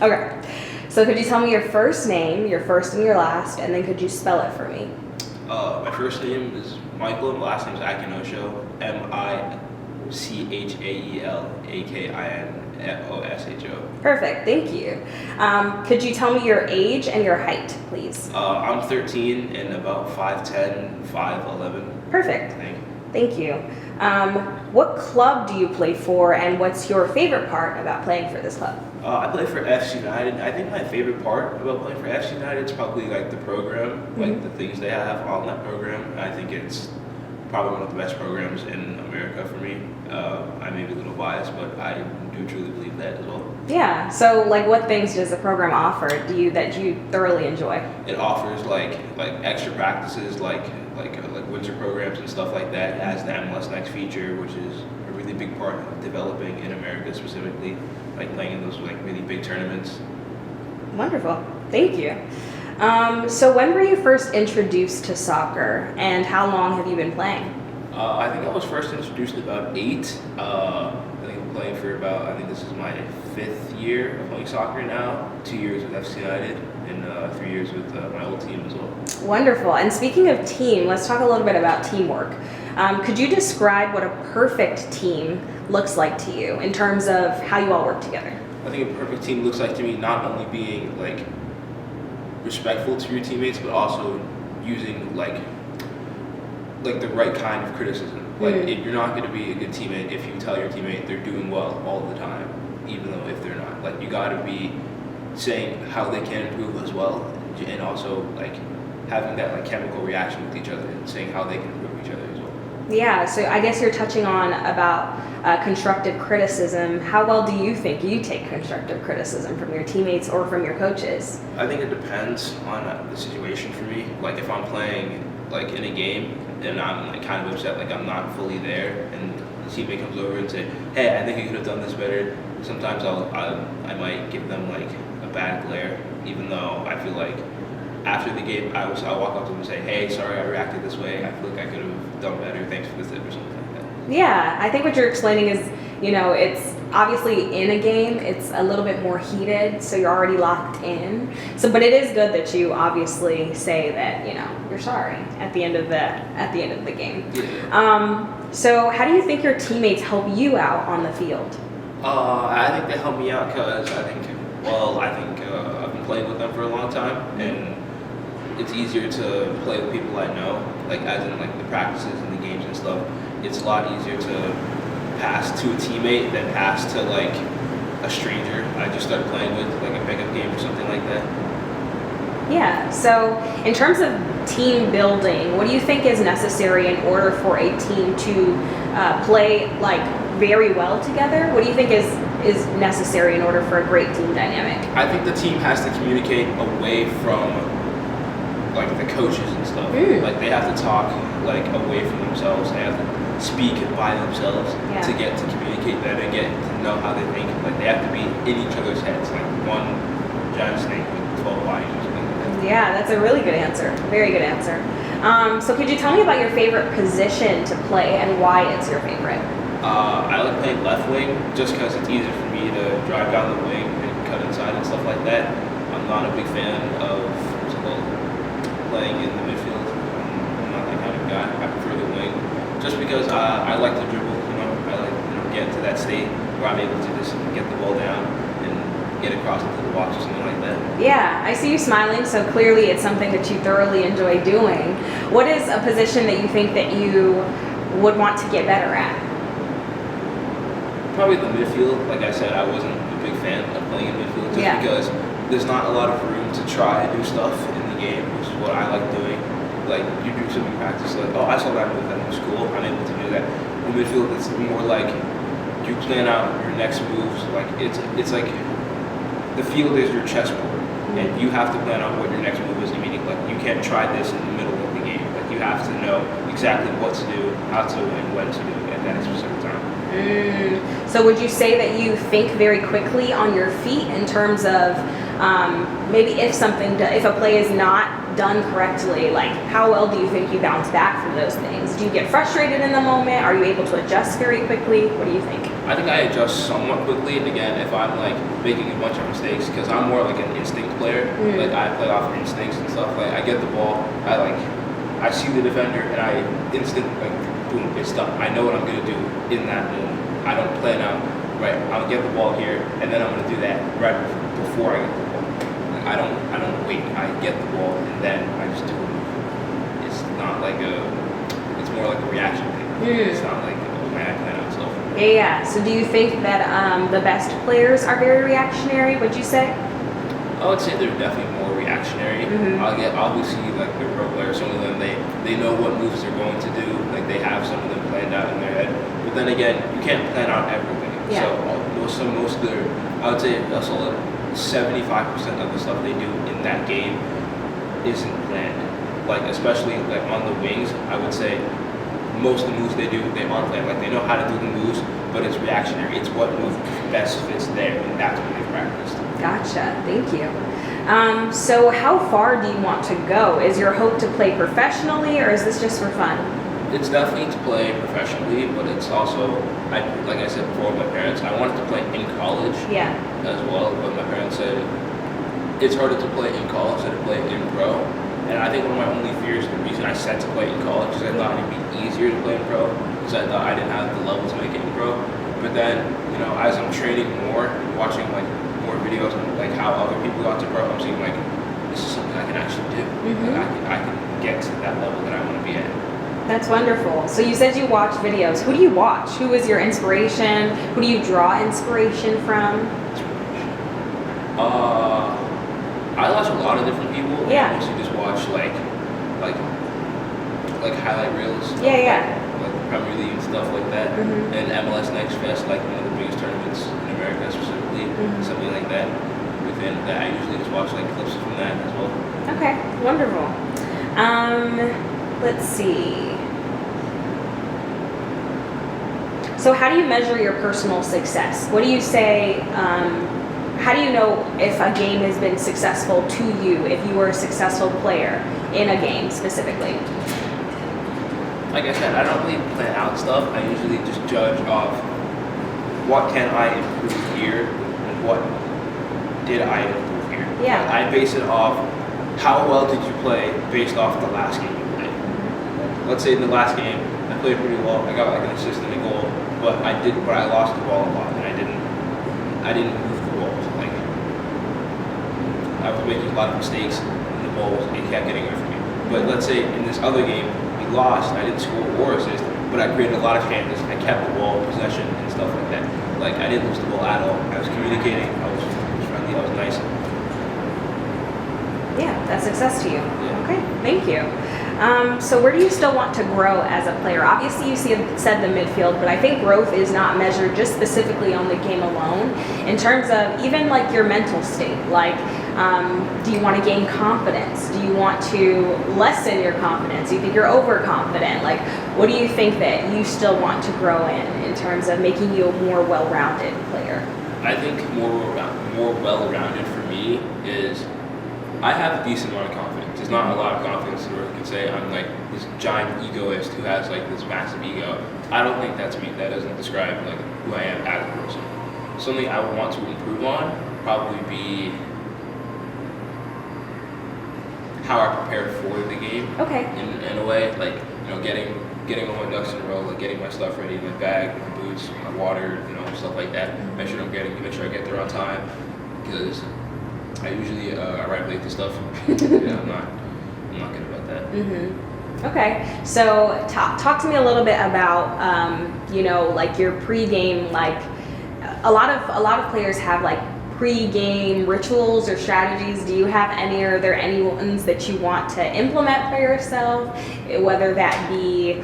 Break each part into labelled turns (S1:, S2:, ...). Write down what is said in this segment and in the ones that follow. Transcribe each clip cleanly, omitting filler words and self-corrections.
S1: Okay, so could you tell me your first name, your first and your last, and then could you spell it for me?
S2: My first name is Michael, and my last name is Akinosho, Michael Akinosho.
S1: Perfect, thank you. Could you tell me your age and your height, please?
S2: I'm 13 and about 5'10", 5'11".
S1: Perfect, thank you. What club do you play for, and what's your favorite part about playing for this club?
S2: I play for FC United. I think my favorite part about playing for FC United is probably like the program, like the things they have on that program. I think it's probably one of the best programs in America for me. I may be a little biased, but I do truly believe that as well.
S1: Yeah. So, like, what things does the program offer that you thoroughly enjoy?
S2: It offers like extra practices, like winter programs and stuff like that. It has the MLS NEXT feature, which is a really big part of developing in America specifically, like playing in those like really big tournaments.
S1: Wonderful. Thank you. So when were you first introduced to soccer, and how long have you been playing?
S2: I think I was first introduced at about 8. I think I'm playing for about, I think this is my 5th year of playing soccer now. 2 years with FC United and 3 years with my old team as well.
S1: Wonderful. And speaking of team, let's talk a little bit about teamwork. Could you describe what a perfect team looks like to you in terms of how you all work together?
S2: I think a perfect team looks like to me not only being like respectful to your teammates, but also using like the right kind of criticism. Like you're not going to be a good teammate if you tell your teammate they're doing well all the time, even though if they're not. Like you got to be saying how they can improve as well, and also like having that like chemical reaction with each other and saying how they can improve each other as well.
S1: Yeah, so I guess you're touching on about constructive criticism. How well do you think you take constructive criticism from your teammates or from your coaches?
S2: I think it depends on the situation for me. Like if I'm playing like in a game and I'm like kind of upset, like I'm not fully there, and the teammate comes over and say, "Hey, I think you could have done this better." Sometimes I might give them like a bad glare, even though I feel like after the game I'll walk up to them and say, "Hey, sorry, I reacted this way. I feel like I could have done better. Thanks for this tip," or something like that.
S1: Yeah, I think what you're explaining is, it's obviously in a game, it's a little bit more heated, so you're already locked in. So, but it is good that you obviously say that, you're sorry at the end of the game.
S2: Yeah.
S1: So how do you think your teammates help you out on the field?
S2: I think they help me out because I think I've been playing with them for a long time, and it's easier to play with people I know, like as in like the practices and the games and stuff. It's a lot easier to pass to a teammate than pass to like a stranger I just started playing with, like a pickup game or something like that.
S1: Yeah, so in terms of team building, what do you think is necessary in order for a team to play like very well together? What do you think is necessary in order for a great team dynamic?
S2: I think the team has to communicate away from like the coaches and stuff. Like they have to talk like away from themselves. They have to speak by themselves to get to communicate better, get to know how they think. Like they have to be in each other's heads, like one giant snake with 12 bodies or something like that.
S1: Yeah, that's a really good answer. Very good answer. So could you tell me about your favorite position to play and why it's your favorite?
S2: I like playing left wing just because it's easier for me to drive down the wing and cut inside and stuff like that. I'm not a big fan of playing in the midfield. I'm not that kind of guy. I prefer the wing just because I like to dribble. I like get into that state where I'm able to just get the ball down and get across into the box or something like that.
S1: Yeah, I see you smiling, so clearly it's something that you thoroughly enjoy doing. What is a position that you think that you would want to get better at?
S2: Probably the midfield. Like I said, I wasn't a big fan of playing in midfield just because there's not a lot of room to try and do stuff in the game, which is what I like doing. Like you do something practice, like, oh, I saw that move in school, I'm able to do that. In midfield, it's more like you plan out your next moves. Like it's like the field is your chessboard, and you have to plan out what your next move is immediately. Like you can't try this in the middle of the game. Like you have to know exactly what to do, how to, and when to do it at that specific time.
S1: So would you say that you think very quickly on your feet in terms of maybe if a play is not done correctly, like how well do you think you bounce back from those things? Do you get frustrated in the moment? Are you able to adjust very quickly? What do you think?
S2: I think I adjust somewhat quickly. Again, if I'm like making a bunch of mistakes, because I'm more like an instinct player. Like I play off of instincts and stuff. Like I get the ball, I see the defender, and I boom, it's done. I know what I'm gonna do in that moment. I don't plan out. Right, I'll get the ball here, and then I'm gonna do that right before I get the ball. Like I don't wait. I get the ball, and then I just do it. It's not like it's more like a reaction thing. It's not like, oh man, I plan out stuff.
S1: Yeah. So do you think that the best players are very reactionary? Would you say?
S2: I would say they're definitely more reactionary. Obviously like the pro players, some of them they know what moves they're going to do. Like they have some of them planned out in their head. But then again, you can't plan out everything.
S1: Yeah.
S2: So most of their, I would say a solid 75% of the stuff they do in that game isn't planned. Like especially like on the wings, I would say most of the moves they do, they aren't planned. Like they know how to do the moves, but it's reactionary. It's what move best fits there, and that's what they've practiced.
S1: Gotcha. Thank you. So how far do you want to go? Is your hope to play professionally, or is this just for fun?
S2: It's definitely to play professionally, but it's also, like I said before, my parents, I wanted to play in college as well, but my parents said it's harder to play in college than to play in pro. And I think one of my only fears, the reason I said to play in college is I thought it'd be easier to play in pro, because I thought I didn't have the level to make it in pro. But then, as I'm training more, watching like more videos on like how other people got to pro, I'm seeing like, this is something I can actually do. Like, I can get to that level that I want to be at.
S1: That's wonderful. So you said you watch videos. Who do you watch? Who is your inspiration? Who do you draw inspiration from?
S2: I watch a lot of different people.
S1: Yeah.
S2: I mostly just watch like highlight reels. Like Premier League and stuff like that. And MLS Next Fest, like one of the biggest tournaments in America specifically, something like that. Within that, I usually just watch like clips from that as well.
S1: Okay, wonderful. Let's see. So how do you measure your personal success? What do you say, how do you know if a game has been successful to you, if you were a successful player in a game specifically?
S2: Like I said, I don't really plan out stuff. I usually just judge off what can I improve here and what did I improve here.
S1: Yeah.
S2: I base it off how well did you play based off the last game you played. Let's say in the last game, I played pretty well. I got like an assist and a goal, but I lost the ball a lot, and I didn't move the ball. Like I was making a lot of mistakes, and the ball it kept getting away from me. But let's say in this other game, we lost. I didn't score or assist, but I created a lot of chances. I kept the ball, possession, and stuff like that. Like I didn't lose the ball at all. I was communicating. I was friendly. I was nice.
S1: Yeah, that's success to you.
S2: Yeah.
S1: Okay, thank you. So where do you still want to grow as a player? Obviously you said the midfield, but I think growth is not measured just specifically on the game alone. In terms of even like your mental state, like do you want to gain confidence? Do you want to lessen your confidence? Do you think you're overconfident? Like what do you think that you still want to grow in terms of making you a more well-rounded player?
S2: I think more well-rounded for me is I have a decent amount of confidence. There's not a lot of confidence where you can say I'm like this giant egoist who has like this massive ego. I don't think that's me. That doesn't describe like who I am as a person. Something I would want to improve on would probably be how I prepared for the game.
S1: Okay.
S2: In a way, like getting all my ducks in a row, like getting my stuff ready, my bag, my boots, my water, stuff like that. Make sure I get there on time, because I usually arrive late to stuff. I'm not good about that.
S1: Okay, so talk to me a little bit about like your pregame. Like a lot of players have like pre-game rituals or strategies. Do you have any? Are there any ones that you want to implement for yourself? Whether that be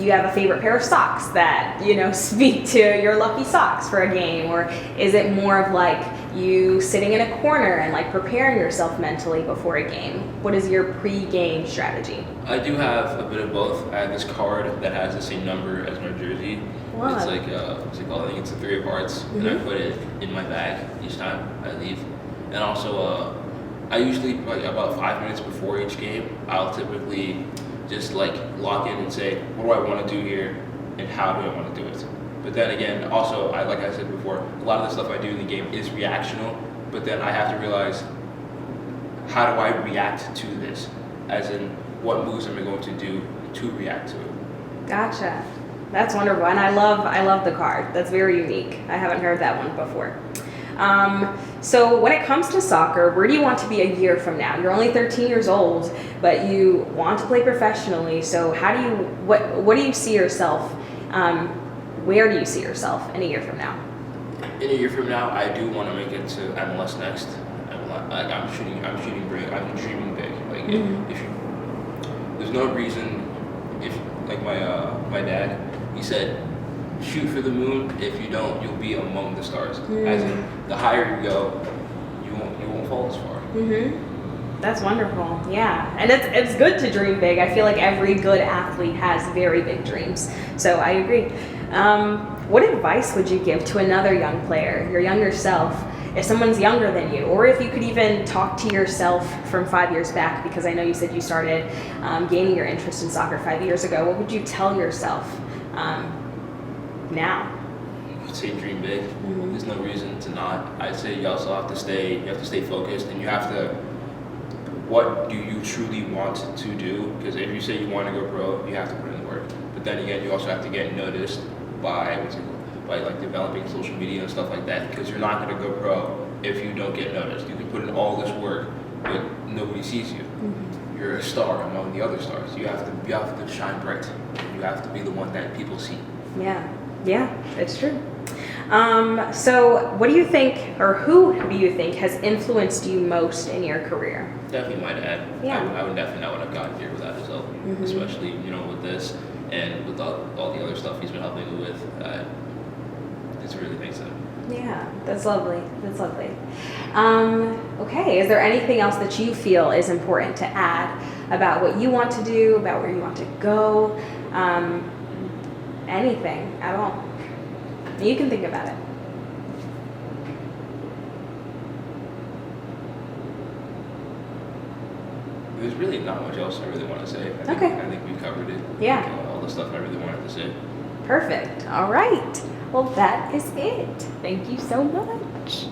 S1: you have a favorite pair of socks that speak to your lucky socks for a game, or is it more of like you sitting in a corner and like preparing yourself mentally before a game? What is your pre-game strategy?
S2: I do have a bit of both. I have this card that has the same number as my jersey.
S1: Wow.
S2: It's like what's it called? I think it's the 3 of hearts, and I put it in my bag each time I leave. And also, I usually like about 5 minutes before each game, I'll typically just like lock in and say, what do I want to do here, and how do I want to do it? But then again, also, like I said before, a lot of the stuff I do in the game is reactional. But then I have to realize, how do I react to this? As in, what moves am I going to do to react to it?
S1: Gotcha. That's wonderful, and I love the card. That's very unique. I haven't heard that one before. So when it comes to soccer, where do you want to be a year from now? You're only 13 years old, but you want to play professionally. So what do you see yourself? Where do you see yourself in a year from now?
S2: In a year from now, I do want to make it to MLS Next. I'm shooting big. I'm dreaming big. Like if you, there's no reason. If like my dad, he said, shoot for the moon. If you don't, you'll be among the stars. As in, the higher you go, you won't fall as far.
S1: That's wonderful. Yeah, and it's good to dream big. I feel like every good athlete has very big dreams. So I agree. What advice would you give to another young player, your younger self, if someone's younger than you, or if you could even talk to yourself from 5 years back, because I know you said you started gaining your interest in soccer 5 years ago. What would you tell yourself now?
S2: I'd say dream big. There's no reason to not. I'd say you also have to stay focused, and you have to, what do you truly want to do? Because if you say you want to go pro, you have to put in the work. But then again, you also have to get noticed by like developing social media and stuff like that, because you're not going to go pro if you don't get noticed. You can put in all this work, but nobody sees you. You're a star among the other stars. You have to shine bright. You have to be the one that people see.
S1: Yeah, it's true. So what do you think, or who do you think has influenced you most in your career?
S2: Definitely my dad.
S1: Yeah.
S2: I would definitely not would have gotten here without his help, especially with this and with all the other stuff he's been helping me with. It's really makes sense.
S1: Yeah, that's lovely. That's lovely. Okay, is there anything else that you feel is important to add about what you want to do, about where you want to go? Anything at all? You can think about it.
S2: There's really not much else I really want to say. I think we covered it.
S1: Yeah.
S2: Like, all the stuff I really wanted to say.
S1: Perfect. All right. Well, that is it. Thank you so much.